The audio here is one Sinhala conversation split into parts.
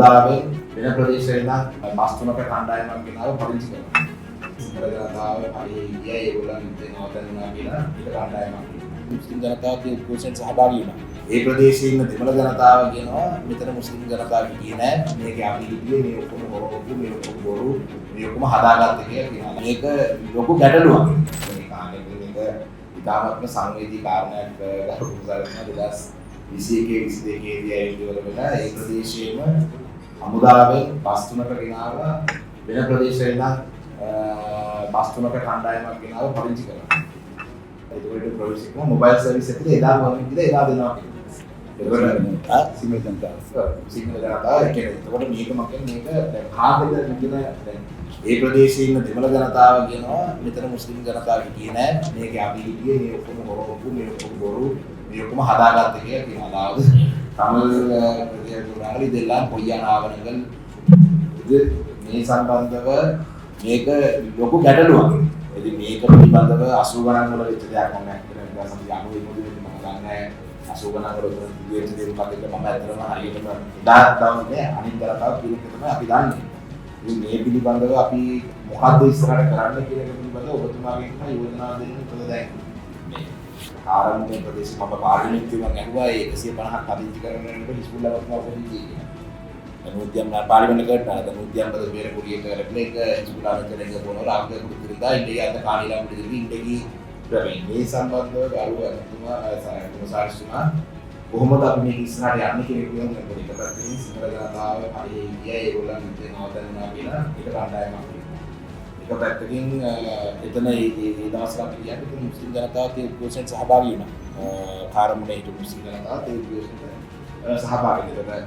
හමුදාවෙන් වෙන ප්‍රදේශවල බස් තුනක කණ්ඩායමක් ගෙනාව පදිංචි කරනවා. සිංහල ජනතාව හරිය ඉන්නේ ඒගොල්ලන් නවතනවා කියලා ඒක කණ්ඩායමක්. මුස්ලිම් ජනතාවගේ උද්ඝෝෂණයට සහභාගී වුණා. ඒ ප්‍රදේශයේ ඉන්න දෙමළ ජනතාව කියනවා මෙතන මුස්ලිම් ජනතාව හිටියේ නෑ. මේක අපි හිටියේ මේ ඔක්කොම හොරකොප්පු මේ ඔක්කොම බොරු මේ ඔක්කොම හදාගත්ත කියලා කියනවා. මේක ලොකු ගැටලුවක්. මේ කාණ්ඩේ මේක ඉතාමත්ම සංවේදී කාරණයක් ගරු පුසාරණ 2021 22 දී වෙලා ඒ ප්‍රදේශයේම හමුදාවෙන් බස් තුනක ගෙනාවා වෙන ප්‍රදේශවල බස් තුනක කණ්ඩායමක් ගෙනාව පදිංචි කරනවා. ඒකට ප්‍රොවිෂන් කරන මොබයිල් සර්විස් එකේ එදා වගේ විදිහට එදා දෙනවා කියනවා. ඒකට සිංහල ජනතාව කියන්නේ එතකොට මේක මම මේක දැන් කාටද කියන දැන් ඒ ප්‍රදේශයේ ඉන්න දෙමළ ජනතාව කියනවා මෙතන මුස්ලිම් ජනතාව හිටියේ නෑ. මේක අපි හිටියේ මේ ඔක්කොම හොරකොප්පු මේ ඔක්කොම බොරු මේ ඔක්කොම හදාගත්ත කියලා කියනවා. අதாவது தமிழ் ප්‍රදේශවල ඉදෙல்லாம் பொய்யான ආවරණங்கள் இது මේ සම්බන්ධව මේක ලොකු ගැටලුවක්. ඉතින් මේක පිළිබඳව 80 ගණන් වල වෙච්ච දෙයක් මම හිතනවා. ඊට පස්සේ 90 මොකද මම දන්නේ 80 ගණන් වල විදිහට දෙයක් මොකද මම ඇත්තටම හරියටම දාත් තමයි අනිත් දරතාව කියන එක තමයි අපි දන්නේ. ඉතින් මේ පිළිබඳව අපි මොකද්ද ඉස්සරහට කරන්න කියන එක පිළිබඳව ඔබතුමාගෙන් තමයි යෝජනා දෙන්න මොකද දැන් මේ ආරම්භයේ ප්‍රදේශ මම පාර්ලිමේන්තුවෙන් ඇහුවා 150ක් පදිංචි කරනකොට හිස්බුල්ලා වතුනා පොඩි කියලා. நூத்தியம் பார்லிமெண்ட் கேட்டாங்க 150 பேரை கூடிய பிள்ளைங்க ஹிஸ்புல்லாஹ்க்கு போனவர் அவங்க கொடுத்திருந்தா இன்றைக்கு அந்த காணிலாம் கொடுத்திருக்கு இன்றைக்கு මේ සම්බන්ධව ගරුතුමා සාරිස්තුමා කොහොමද අපි මේක ඉස්සරහට යන්නේ කියන එක කියන්න ඕනේ. ඒක පැත්තකින් සිංහල ජනතාව හරිය ඉන්නේ ඒගොල්ලන් ඉන්නේ නවතනවා කියලා ඒක කණ්ඩායමක්. ඒක පැත්තකින් එතන ඒ දවස්වල අපි කියන්නේ මුස්ලිම් ජනතාවගේ උද්ඝෝෂණයට සහභාගී වුණා. කාර්මුණේ හිටපු මුස්ලිම් ජනතාව ඒ උද්ඝෝෂණයට සහභාගී වෙනවා.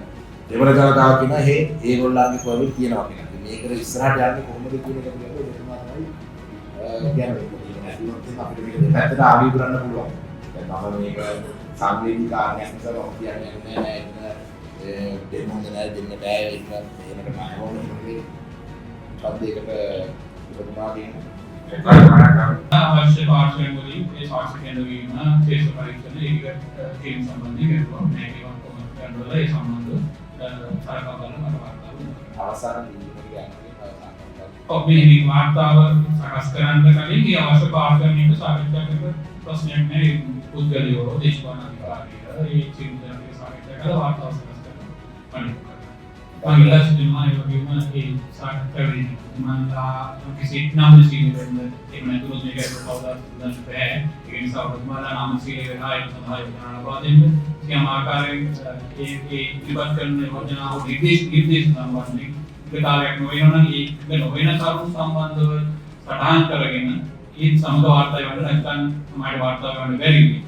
දෙමළ ජනතාව කියනවා ඒගොල්ලන්ගේ පොරවිල් තියනවා කියලා. මේකට ඉස්සරහට යන්නේ කොහොමද කියන එක පිළිබඳව ඔබතුමා තමයි කියන්නේ. අපිට මේක දෙපැත්තට ආවි කරන්න පුළුවන්. දැන් මම මේක සංවේදී කාරණයක් නිසා මම කියන්නේ නෑ දෙන්න බෑ ඒක එනකට නෑ ඕනේ. පද්දේකට ඔබතුමා කියන්නේ අවශ්‍ය පාර්ශ්වයෙන් වලින් ඒ සාක්ෂි කෙරෙවීම ශේෂ පරීක්ෂණ ඒක තීන් සම්බන්ධයෙන් කරනවා. මේක කොහොමද කරනවද ඒ සම්බන්ධව සරකා බලන මතවාර්තාව අවසාන දීපිය ඔබේ වාර්තාව සකස් කරන්න කලින් මේ අවශ්‍ය පාර්ශ්වයෙන් සාකච්ඡා කරන ප්‍රශ්නයක් නෑ. පුද්ගලයෝ දේශපාලන අධිකාරිය ඒ චින්තනයේ සාකච්ඡා කරලා වාර්තාව සකස් කරනවා. Panggilan sejumlah bagaimana sakit mana kisi nama sini dan mana terus juga berkautan dan sebagainya. Ini sahabat mana nama sini berhai dan hari dan apa ini yang akar dilibatkan dengan निर्देश nama ini kita lihat novena ini novena sarung samband satahan kerana ini sama warta yang ada kan hamaरे वार्ता में very